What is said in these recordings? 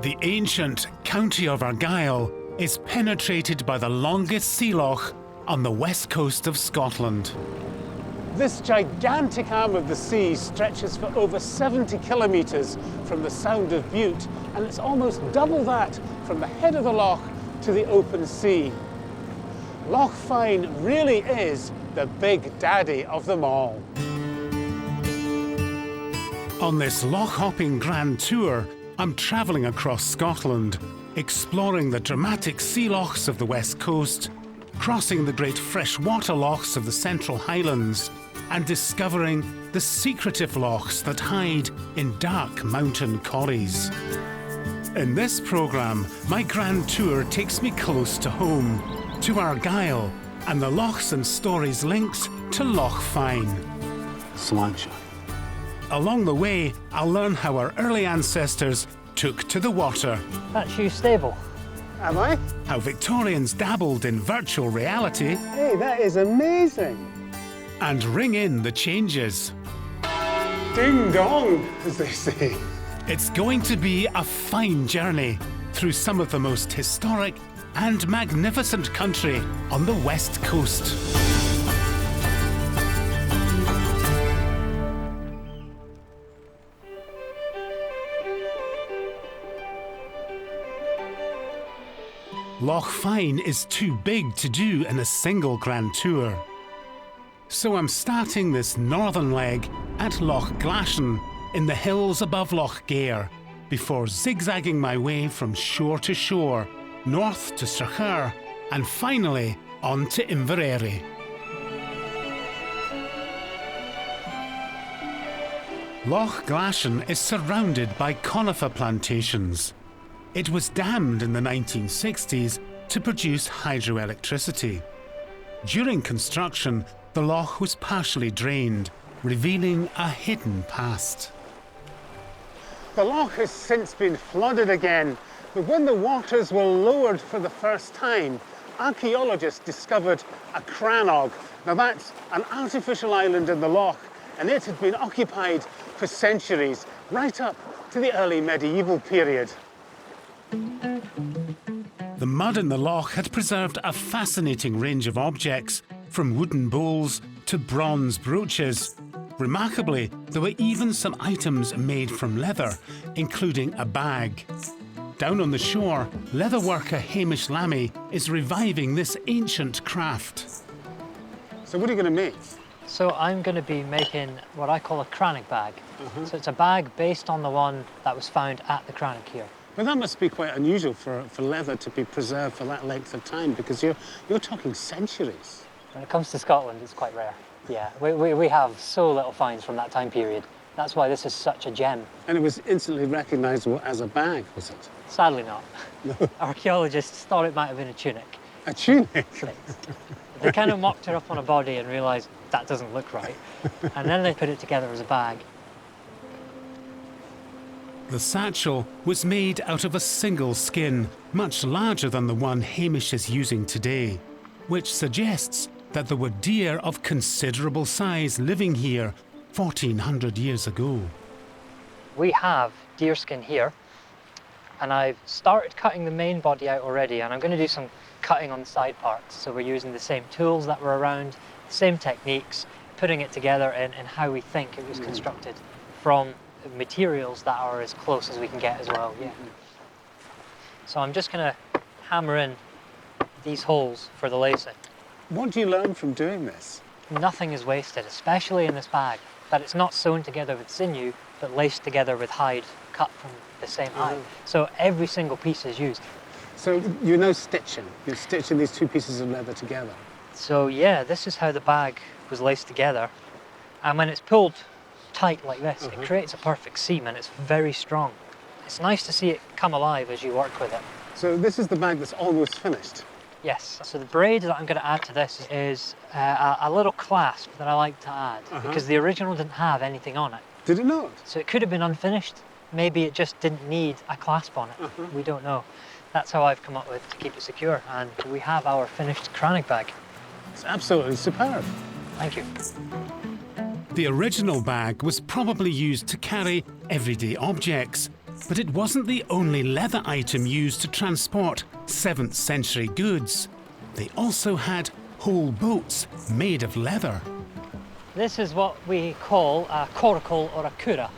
The ancient county of Argyll is penetrated by the longest sea loch on the west coast of Scotland. This gigantic arm of the sea stretches for over 70 kilometres from the Sound of Bute, and it's almost double that from the head of the loch to the open sea. Loch Fyne really is the big daddy of them all. On this loch-hopping grand tour, I'm travelling across Scotland, exploring the dramatic sea lochs of the west coast, crossing the great freshwater lochs of the Central Highlands, and discovering the secretive lochs that hide in dark mountain corries. In this programme, my grand tour takes me close to home, to Argyll, and the lochs and stories linked to Loch Fyne. Cilantro. Along the way, I'll learn how our early ancestors took to the water. That's you stable. Am I? How Victorians dabbled in virtual reality. Hey, that is amazing. And ring in the changes. Ding dong, as they say. It's going to be a fine journey through some of the most historic and magnificent country on the west coast. Loch Fyne is too big to do in a single grand tour. So I'm starting this northern leg at Loch Glashon in the hills above Loch Gair, before zigzagging my way from shore to shore, north to Stracher, and finally on to Inverary. Loch Glashon is surrounded by conifer plantations. It was dammed in the 1960s to produce hydroelectricity. During construction, the loch was partially drained, revealing a hidden past. The loch has since been flooded again, but when the waters were lowered for the first time, archaeologists discovered a crannog. Now that's an artificial island in the loch, and it had been occupied for centuries, right up to the early medieval period. The mud in the loch had preserved a fascinating range of objects, from wooden bowls to bronze brooches. Remarkably, there were even some items made from leather, including a bag. Down on the shore, leatherworker Hamish Lammy is reviving this ancient craft. So what are you going to make? So I'm going to be making what I call a crannog bag. So it's a bag based on the one that was found at the crannog here. Well, that must be quite unusual for leather to be preserved for that length of time, because you're talking centuries. When it comes to Scotland, it's quite rare. Yeah, we have so little finds from that time period. That's why this is such a gem. And it was instantly recognisable as a bag, was it? Sadly not. No. Archaeologists thought it might have been a tunic. A tunic? They kind of mocked her up on a body and realised that doesn't look right. And then they put it together as a bag. The satchel was made out of a single skin, much larger than the one Hamish is using today, which suggests that there were deer of considerable size living here 1400 years ago. We have deerskin here, and I've started cutting the main body out already, and I'm going to do some cutting on the side parts. So we're using the same tools that were around, same techniques, putting it together in how we think it was constructed from materials that are as close as we can get as well. Yeah. So I'm just going to hammer in these holes for the lacing. What do you learn from doing this? Nothing is wasted, especially in this bag, that it's not sewn together with sinew, but laced together with hide cut from the same hide. So every single piece is used. So you're now stitching. You're stitching these two pieces of leather together. So yeah, this is how the bag was laced together. And when it's pulled tight like this, it creates a perfect seam, and it's very strong. It's nice to see it come alive as you work with it. So this is the bag that's almost finished. Yes, so the braid that I'm going to add to this is a little clasp that I like to add, because the original didn't have anything on it. Did it not? So it could have been unfinished. Maybe it just didn't need a clasp on it. We don't know. That's how I've come up with to keep it secure, and we have our finished crannog bag. It's absolutely superb. Thank you. The original bag was probably used to carry everyday objects, But it wasn't the only leather item used to transport 7th century goods. They also had whole boats made of leather. This is what we call a coracle or a cura.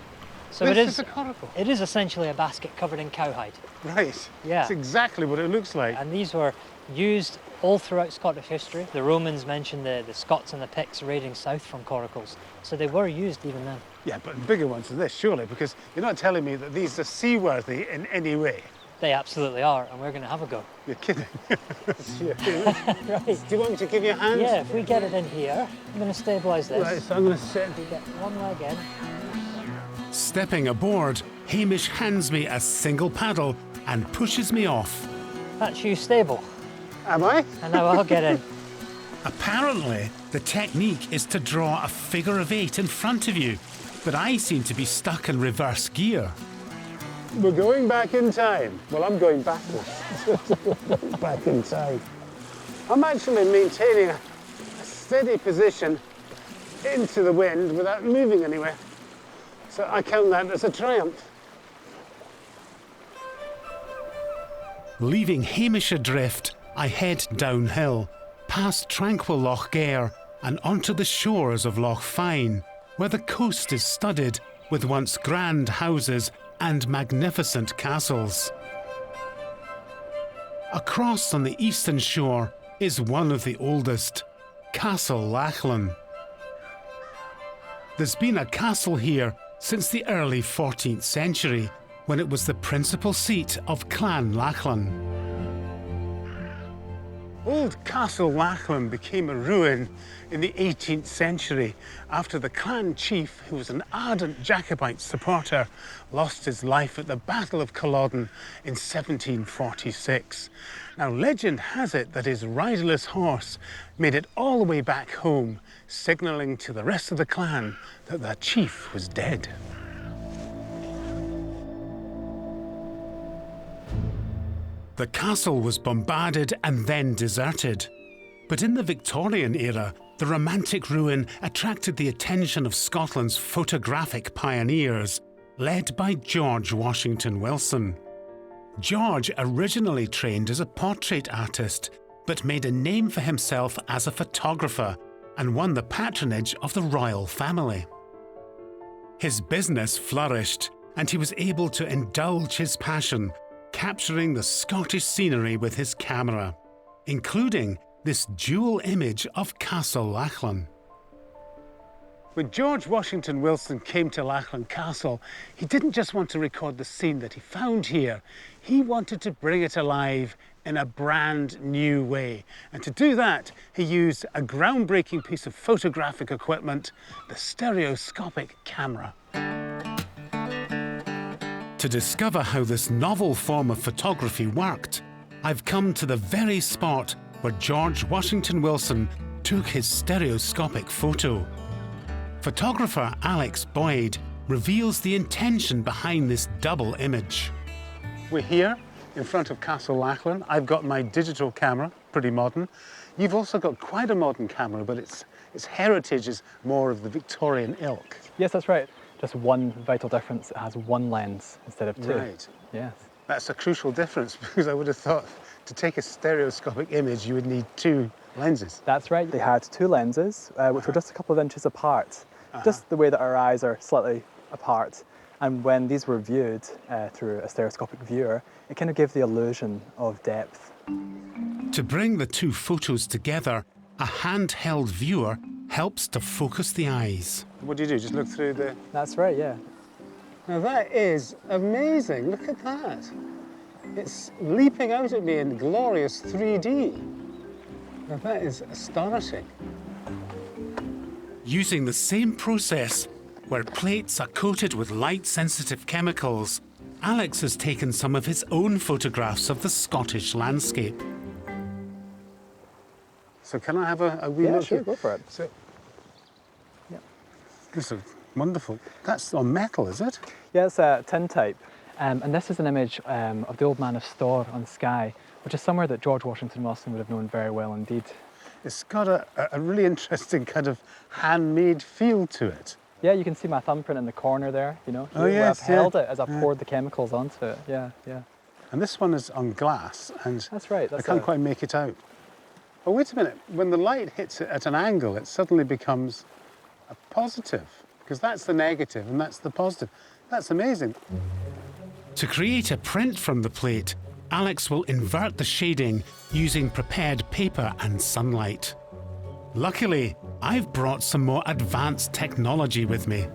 So This is a coracle? It is essentially a basket covered in cowhide. Right. Yeah. That's exactly what it looks like. And these were used all throughout Scottish history. The Romans mentioned the Scots and the Picts raiding south from coracles. So they were used even then. Yeah, but bigger ones than this, surely, because you're not telling me that these are seaworthy in any way. They absolutely are, and we're going to have a go. You're kidding. Right. Right. Do you want me to give you a hand? Yeah, if we get it in here, I'm going to stabilise this. Right, so I'm going to sit. We get one leg in. Stepping aboard, Hamish hands me a single paddle and pushes me off. That's you stable. Am I? And now I'll get in. Apparently, the technique is to draw a figure of 8 in front of you, but I seem to be stuck in reverse gear. We're going back in time. Well, I'm going backwards. Back in time. I'm actually maintaining a steady position into the wind without moving anywhere. So I count that as a triumph. Leaving Hamish adrift, I head downhill, past tranquil Loch and onto the shores of Loch Fyne, where the coast is studded with once grand houses and magnificent castles. Across on the eastern shore is one of the oldest, Castle Lachlan. There's been a castle here since the early 14th century, when it was the principal seat of Clan Lachlan. Old Castle Lachlan became a ruin in the 18th century after the clan chief, who was an ardent Jacobite supporter, lost his life at the Battle of Culloden in 1746. Now, legend has it that his riderless horse made it all the way back home, signalling to the rest of the clan that their chief was dead. The castle was bombarded and then deserted. But in the Victorian era, the romantic ruin attracted the attention of Scotland's photographic pioneers, led by George Washington Wilson. George originally trained as a portrait artist, but made a name for himself as a photographer and won the patronage of the royal family. His business flourished, and he was able to indulge his passion, capturing the Scottish scenery with his camera, including this dual image of Castle Lachlan. When George Washington Wilson came to Lachlan Castle, he didn't just want to record the scene that he found here. He wanted to bring it alive in a brand new way. And to do that, he used a groundbreaking piece of photographic equipment, the stereoscopic camera. To discover how this novel form of photography worked, I've come to the very spot where George Washington Wilson took his stereoscopic photo. Photographer Alex Boyd reveals the intention behind this double image. We're here in front of Castle Lachlan. I've got my digital camera, pretty modern. You've also got quite a modern camera, but its heritage is more of the Victorian ilk. Yes, that's right. Just one vital difference, it has one lens instead of two. Right. Yes. That's a crucial difference, because I would have thought to take a stereoscopic image, you would need two lenses. That's right. They had two lenses, which were just a couple of inches apart, just the way that our eyes are slightly apart. And when these were viewed through a stereoscopic viewer, it kind of gave the illusion of depth. To bring the two photos together, a handheld viewer helps to focus the eyes. What do? Just look through the... That's right, yeah. Now that is amazing. Look at that. It's leaping out at me in glorious 3D. Now that is astonishing. Using the same process, where plates are coated with light-sensitive chemicals, Alex has taken some of his own photographs of the Scottish landscape. So can I have a wee Yeah, look? sure, here? go for it. So, Yeah. this is wonderful. That's on metal, is it? Yeah, it's a tin type. And this is an image of the Old Man of Storr on Skye, which is somewhere that George Washington Wilson would have known very well indeed. It's got a really interesting kind of handmade feel to it. Yeah, you can see my thumbprint in the corner there, you know. Oh, where yes, I've held yeah. it as I've poured the chemicals onto it. Yeah, yeah. And this one is on glass, and That's right. I can't quite make it out. Oh, wait a minute. When the light hits it at an angle, it suddenly becomes a positive, because that's the negative and that's the positive. That's amazing. To create a print from the plate, Alex will invert the shading using prepared paper and sunlight. Luckily, I've brought some more advanced technology with me.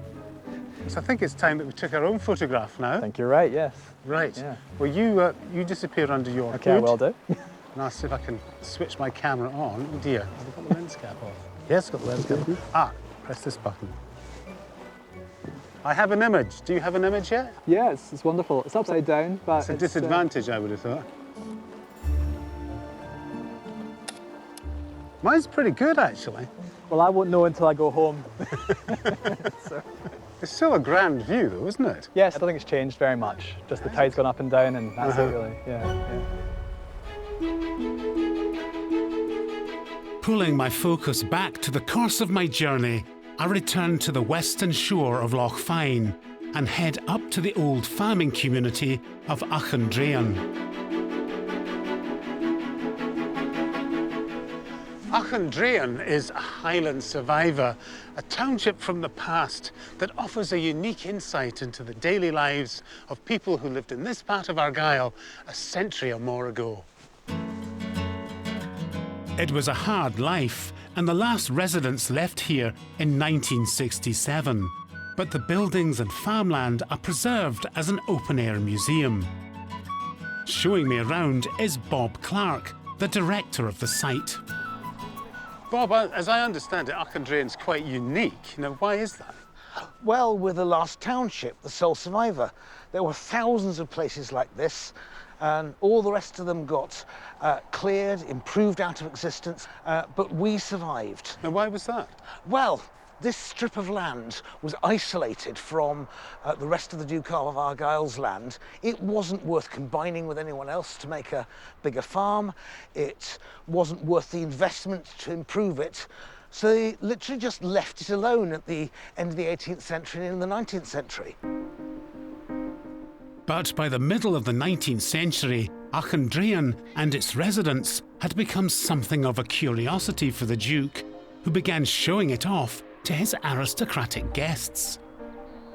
So I think it's time that we took our own photograph now. I think you're right, yes. Right. Yeah. Well, you disappear under your Okay, I hood. will do. And I'll see if I can switch my camera on. Oh dear, have I got the lens cap off? Yes, got the lens cap off. Ah, press this button. I have an image. Do you have an image yet? Yes, it's wonderful. It's upside down, but It's a disadvantage, I would have thought. Mine's pretty good, actually. Well, I won't know until I go home. It's still a grand view, though, isn't it? Yes, I don't think it's changed very much. Just the tide's gone up and down, and that's it, really. Yeah, yeah. Pulling my focus back to the course of my journey, I return to the western shore of Loch Fyne and head up to the old farming community of Achondrean. Achondrean is a Highland survivor, a township from the past that offers a unique insight into the daily lives of people who lived in this part of Argyll a century or more ago. It was a hard life, and the last residents left here in 1967. But the buildings and farmland are preserved as an open-air museum. Showing me around is Bob Clark, the director of the site. Bob, as I understand it, Achondrean's quite unique. Now, why is that? Well, we're the last township, the sole survivor. There were thousands of places like this, and all the rest of them got cleared, improved out of existence, but we survived. Now, why was that? Well, this strip of land was isolated from the rest of the Ducal of Argyll's land. It wasn't worth combining with anyone else to make a bigger farm. It wasn't worth the investment to improve it. So they literally just left it alone at the end of the 18th century and in the 19th century. But by the middle of the 19th century, Achondrean and its residents had become something of a curiosity for the Duke, who began showing it off to his aristocratic guests.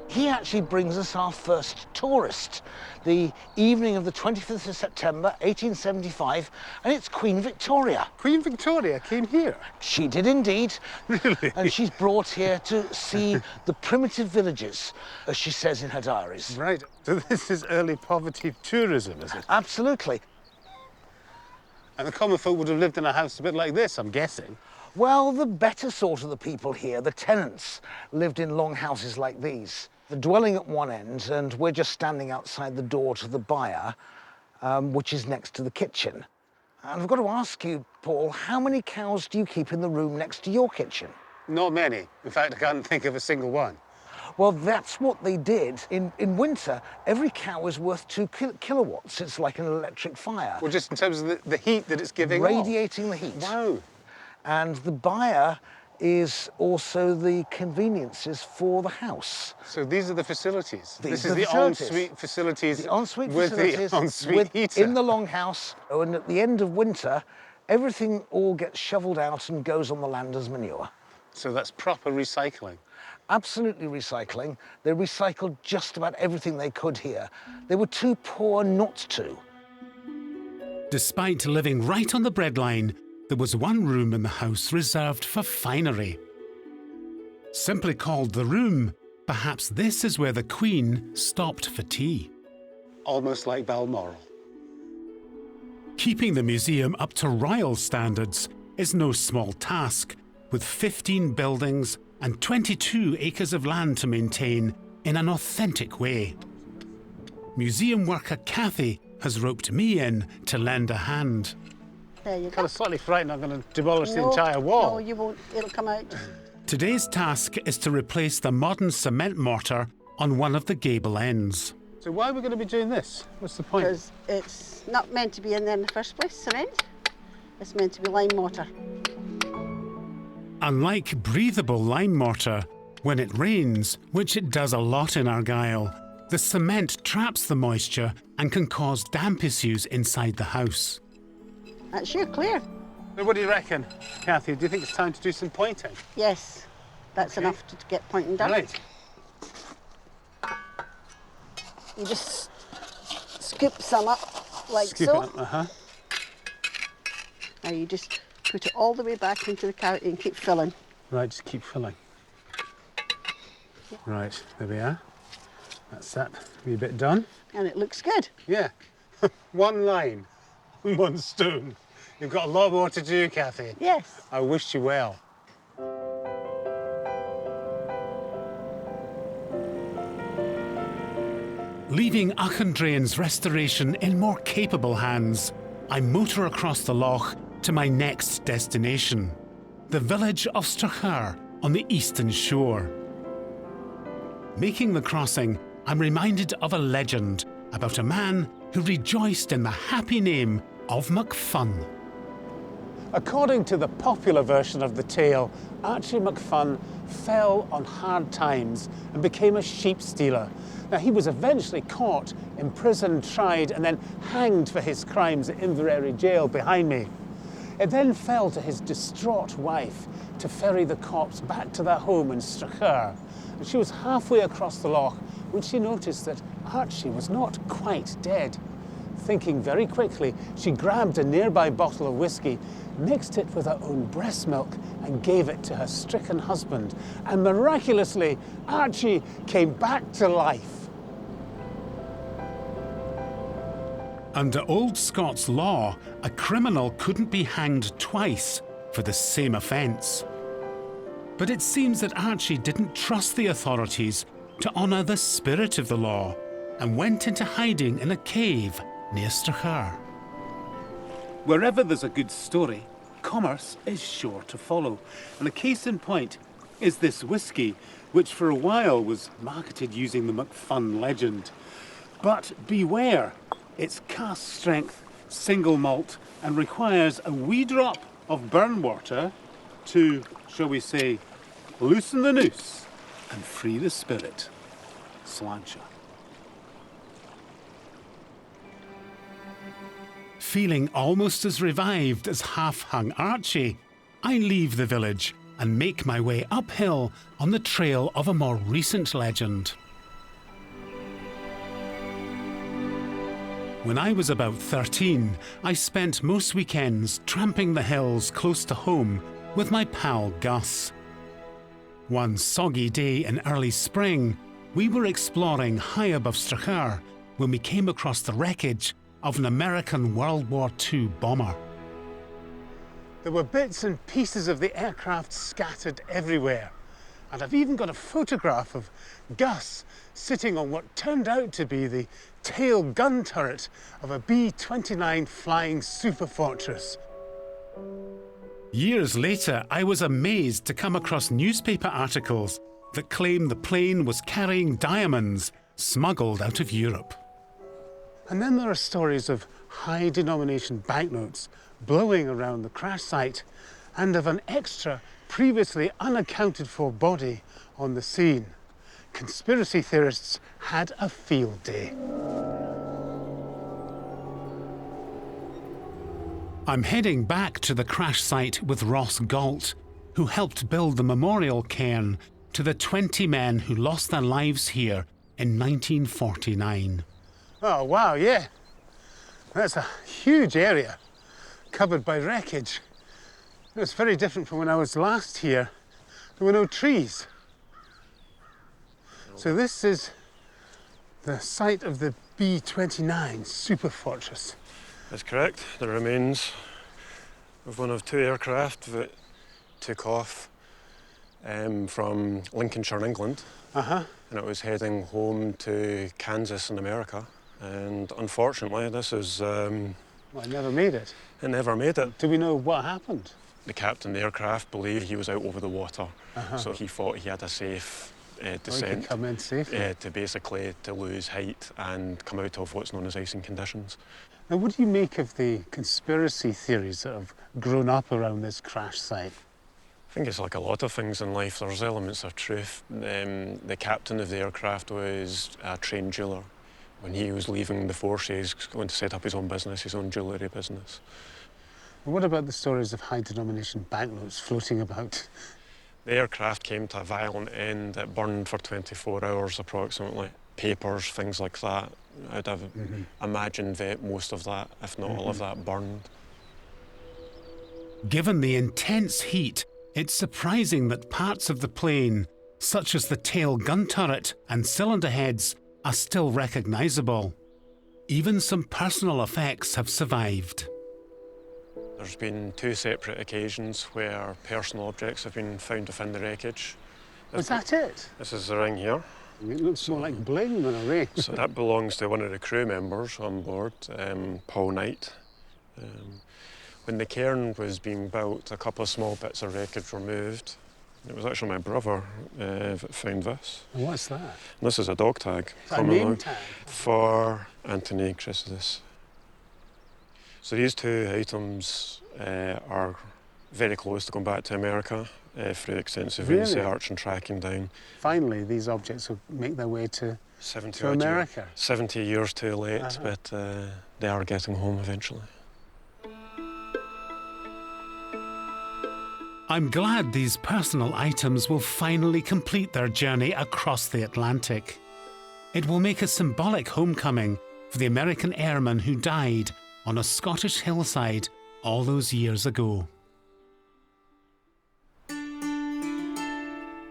He actually brings us our first tourist, the evening of the 25th of September, 1875, and it's Queen Victoria. Queen Victoria came here? She did indeed. Really? And she's brought here to see the primitive villages, as she says in her diaries. Right. So this is early poverty tourism, is it? Absolutely. And the common folk would have lived in a house a bit like this, I'm guessing. Well, the better sort of the people here, the tenants, lived in long houses like these. The dwelling at one end, and we're just standing outside the door to the byre, which is next to the kitchen. And I've got to ask you, Paul, how many cows do you keep in the room next to your kitchen? Not many. In fact, I can't think of a single one. Well, that's what they did. In winter, every cow is worth 2 kilowatts. It's like an electric fire. Well, just in terms of the heat that it's giving off. Radiating the heat. Wow. And the byre is also the conveniences for the house. So these are the facilities. These this are is the the ensuite facilities. The ensuite with facilities the ensuite heater. in the longhouse. And at the end of winter, everything all gets shoveled out and goes on the land as manure. So that's proper recycling. Absolutely recycling. They recycled just about everything they could here. They were too poor not to. Despite living right on the breadline, there was one room in the house reserved for finery. Simply called the room, perhaps this is where the Queen stopped for tea. Almost like Balmoral. Keeping the museum up to royal standards is no small task, with 15 buildings and 22 acres of land to maintain in an authentic way. Museum worker Kathy has roped me in to lend a hand. There you Kind go. of slightly frightened I'm going to demolish the No, entire wall. No, you won't. It'll come out. Today's task is to replace the modern cement mortar on one of the gable ends. So why are we going to be doing this? What's the point? Because it's not meant to be in there in the first place, cement. It's meant to be lime mortar. Unlike breathable lime mortar, When it rains, which it does a lot in Argyll, the cement traps the moisture and can cause damp issues inside the house. That's you, clear. So what do you reckon, Kathy? Do you think it's time to do some pointing? Yes, that's Okay. enough to get pointing done. Right. You just scoop some up like Scoop so. it up. Uh-huh. Now you just put it all the way back into the cavity and keep filling. Right, just keep filling. Right, there we are. That's that wee bit done. And it looks good. Yeah. One line, one stone. You've got a lot more to do, Kathy. Yes. I wish you well. Leaving Auchendrane's restoration in more capable hands, I motor across the loch to my next destination, the village of Strathclyde on the eastern shore. Making the crossing, I'm reminded of a legend about a man who rejoiced in the happy name of McFun. According to the popular version of the tale, Archie McFun fell on hard times and became a sheep stealer. Now, he was eventually caught, imprisoned, tried, and then hanged for his crimes at Inverary Jail behind me. It then fell to his distraught wife to ferry the corpse back to their home in Strathclyde. And she was halfway across the loch when she noticed that Archie was not quite dead. Thinking very quickly, she grabbed a nearby bottle of whiskey, mixed it with her own breast milk, and gave it to her stricken husband. And miraculously, Archie came back to life. Under Old Scots law, a criminal couldn't be hanged twice for the same offence. But it seems that Archie didn't trust the authorities to honour the spirit of the law and went into hiding in a cave near Strathclyde. Wherever there's a good story, commerce is sure to follow. And a case in point is this whiskey, which for a while was marketed using the McFun legend. But beware, it's cask strength, single malt, and requires a wee drop of burn water to, shall we say, loosen the noose and free the spirit. Sláinte. Feeling almost as revived as half-hung Archie, I leave the village and make my way uphill on the trail of a more recent legend. When I was about 13, I spent most weekends tramping the hills close to home with my pal Gus. One soggy day in early spring, we were exploring high above Strathclyde when we came across the wreckage of an American World War II bomber. There were bits and pieces of the aircraft scattered everywhere. And I've even got a photograph of Gus sitting on what turned out to be the tail gun turret of a B-29 flying superfortress. Years later, I was amazed to come across newspaper articles that claim the plane was carrying diamonds smuggled out of Europe. And then there are stories of high denomination banknotes blowing around the crash site and of an extra, previously unaccounted for body on the scene. Conspiracy theorists had a field day. I'm heading back to the crash site with Ross Galt, who helped build the memorial cairn to the 20 men who lost their lives here in 1949. Oh, wow, yeah. That's a huge area covered by wreckage. It's very different from when I was last here. There were no trees. So this is the site of the B-29 superfortress. That's correct. The remains of one of two aircraft that took off from Lincolnshire, England. Uh-huh. And it was heading home to Kansas in America. And unfortunately, this is... Well, I never made it. It never made it. Do we know what happened? The captain of the aircraft believed he was out over the water. So he thought he had a safe Or you could descent come in safely. to basically to lose height and come out of what's known as icing conditions. Now, what do you make of the conspiracy theories that have grown up around this crash site? I think it's like a lot of things in life. There's elements of truth. The captain of the aircraft was a trained jeweller. When he was leaving the force, he was going to set up his own business, his own jewellery business. What about the stories of high-denomination banknotes floating about? The aircraft came to a violent end. It burned for 24 hours approximately. Papers, things like that. I'd have imagined that most of that, if not all of that, burned. Given the intense heat, it's surprising that parts of the plane, such as the tail gun turret and cylinder heads, are still recognisable. Even some personal effects have survived. There's been 2 separate occasions where personal objects have been found within the wreckage. Was that it? This is the ring here. It looks more like bling than a ring. So that belongs to one of the crew members on board, Paul Knight. When the cairn was being built, a couple of small bits of wreckage were moved. It was actually my brother that found this. And what's that? And this is a dog tag. A name tag? For Anthony Chrysidis. So these 2 items are very close to going back to America through extensive research and tracking down. Finally, these objects will make their way to America. 70 years too late, but they are getting home eventually. I'm glad these personal items will finally complete their journey across the Atlantic. It will make a symbolic homecoming for the American airman who died on a Scottish hillside all those years ago.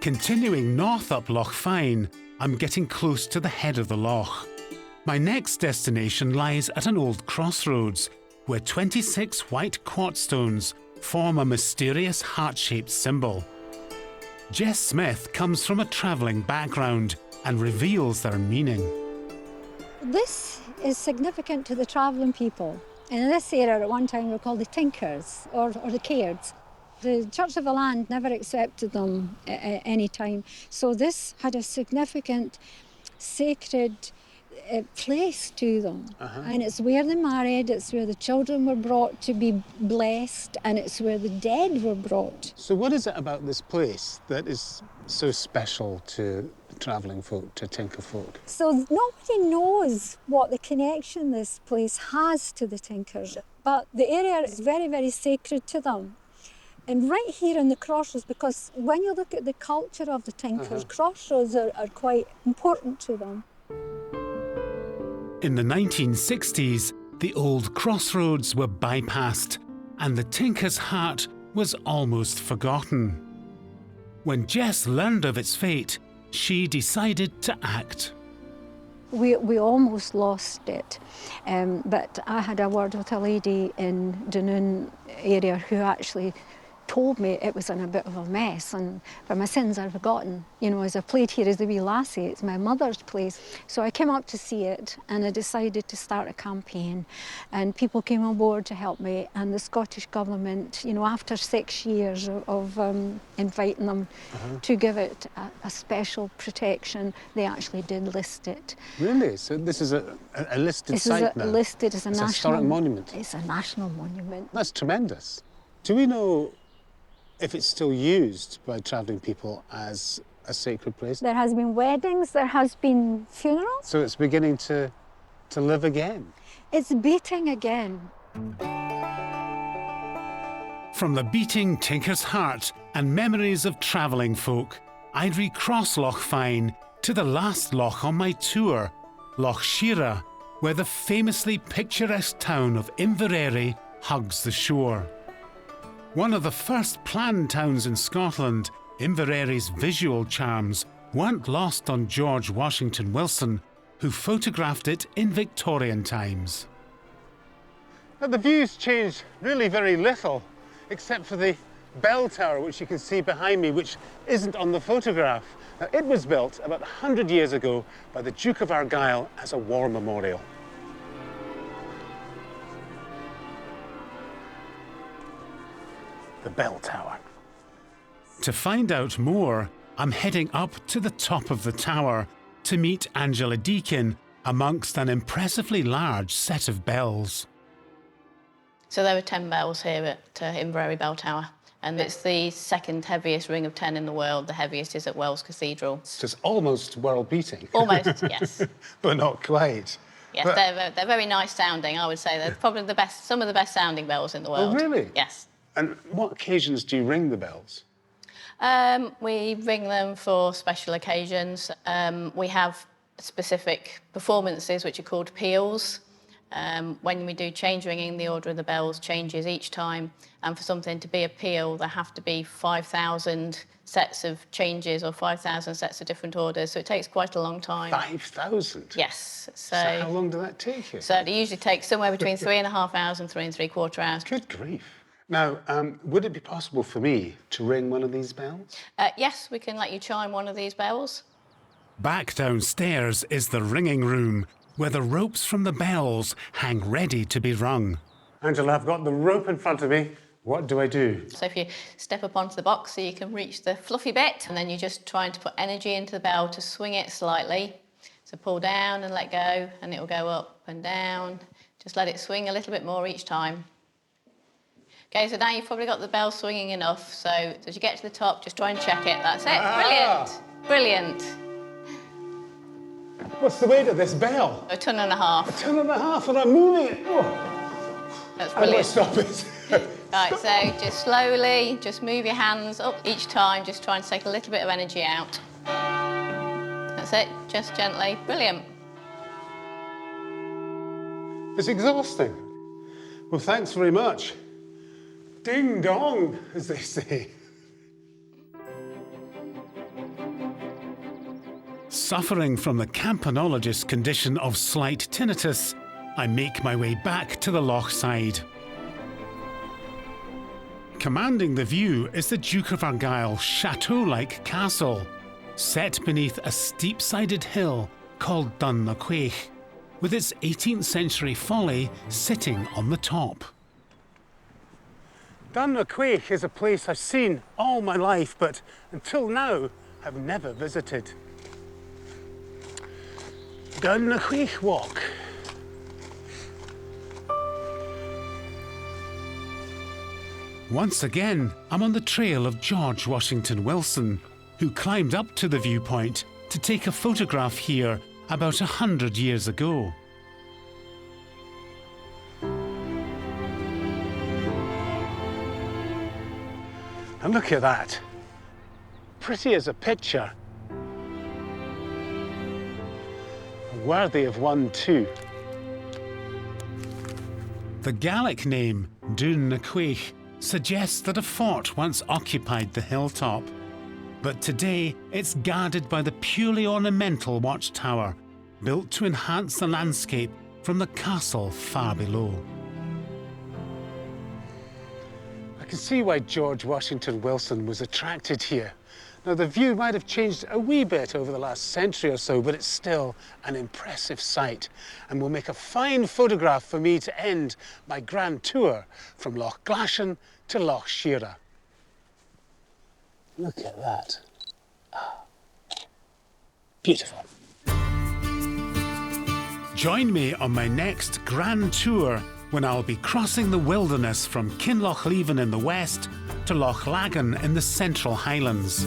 Continuing north up Loch Fyne, I'm getting close to the head of the loch. My next destination lies at an old crossroads where 26 white quartz stones form a mysterious heart-shaped symbol. Jess Smith comes from a travelling background and reveals their meaning. This is significant to the travelling people. In this area at one time we were called the Tinkers or the Cairds. The Church of the Land never accepted them at any time. So this had a significant sacred place to them. And it's where they married, it's where the children were brought to be blessed, and it's where the dead were brought. So what is it about this place that is so special to travelling folk, to tinker folk? So nobody knows what the connection this place has to the Tinkers, but the area is very, very sacred to them. And right here in the crossroads, because when you look at the culture of the Tinkers, crossroads are quite important to them. In the 1960s, the old crossroads were bypassed and the tinker's heart was almost forgotten. When Jess learned of its fate, she decided to act. We almost lost it, but I had a word with a lady in Dunoon area who actually told me it was in a bit of a mess, and for my sins I'd forgotten. You know, as I played here as a wee lassie, it's my mother's place. So I came up to see it and I decided to start a campaign, and people came on board to help me, and the Scottish Government, you know, after 6 years of inviting them to give it a special protection, they actually did list it. Really? So this is a listed site now? Listed as a national... historic monument? It's a national monument. That's tremendous. Do we know if it's still used by travelling people as a sacred place? There has been weddings, there has been funerals. So it's beginning to live again? It's beating again. From the beating tinker's heart and memories of travelling folk, I'd recross Loch Fyne to the last loch on my tour, Loch Shira, where the famously picturesque town of Inveraray hugs the shore. One of the first planned towns in Scotland, Inveraray's visual charms weren't lost on George Washington Wilson, who photographed it in Victorian times. Now, the views changed really very little, except for the bell tower, which you can see behind me, which isn't on the photograph. Now, it was built about 100 years ago by the Duke of Argyll as a war memorial. The bell tower. To find out more, I'm heading up to the top of the tower to meet Angela Deakin amongst an impressively large set of bells. So there were 10 bells here at Inverary Bell Tower, And it's the second heaviest ring of 10 in the world. The heaviest is at Wells Cathedral. So it's almost world beating. Almost, yes. But not quite. Yes, But- they're very nice sounding, I would say. They're probably the best, some of the best sounding bells in the world. Oh, really? Yes. And what occasions do you ring the bells? We ring them for special occasions. We have specific performances which are called peals. When we do change ringing, the order of the bells changes each time. And for something to be a peal, there have to be 5,000 sets of changes or 5,000 sets of different orders. So it takes quite a long time. 5,000? Yes. So how long does that take you? So it usually takes somewhere between 3.5 hours and 3¾ hours. Good grief. Now, would it be possible for me to ring one of these bells? Yes, we can let you chime one of these bells. Back downstairs is the ringing room, where the ropes from the bells hang ready to be rung. Angela, I've got the rope in front of me. What do I do? So if you step up onto the box so you can reach the fluffy bit, and then you're just trying to put energy into the bell to swing it slightly. So pull down and let go, and it will go up and down. Just let it swing a little bit more each time. Okay, so now you've probably got the bell swinging enough. So as you get to the top, just try and check it. That's it. Brilliant. Brilliant. What's the weight of this bell? 1.5 tons. 1.5 tons, and I'm moving it. Oh. That's How do I brilliant. stop it? Right, so just slowly, just move your hands up each time, just trying to take a little bit of energy out. That's it, just gently. Brilliant. It's exhausting. Well, thanks very much. Ding dong, as they say. Suffering from the campanologist's condition of slight tinnitus, I make my way back to the loch side. Commanding the view is the Duke of Argyll's chateau-like castle, set beneath a steep-sided hill called Dun na Quaich, with its 18th century folly sitting on the top. Dun na Quaich is a place I've seen all my life, but until now have never visited. Dun na Quaich walk. Once again, I'm on the trail of George Washington Wilson, who climbed up to the viewpoint to take a photograph here about 100 years ago. And look at that. Pretty as a picture. Worthy of one too. The Gaelic name, Dún na Quaich, suggests that a fort once occupied the hilltop, but today it's guarded by the purely ornamental watchtower, built to enhance the landscape from the castle far below. I can see why George Washington Wilson was attracted here. Now, the view might have changed a wee bit over the last century or so, but it's still an impressive sight and will make a fine photograph for me to end my grand tour from Loch Glashan to Loch Fyne. Look at that. Beautiful. Join me on my next grand tour when I'll be crossing the wilderness from Kinloch Leven in the west to Loch Lagan in the Central Highlands.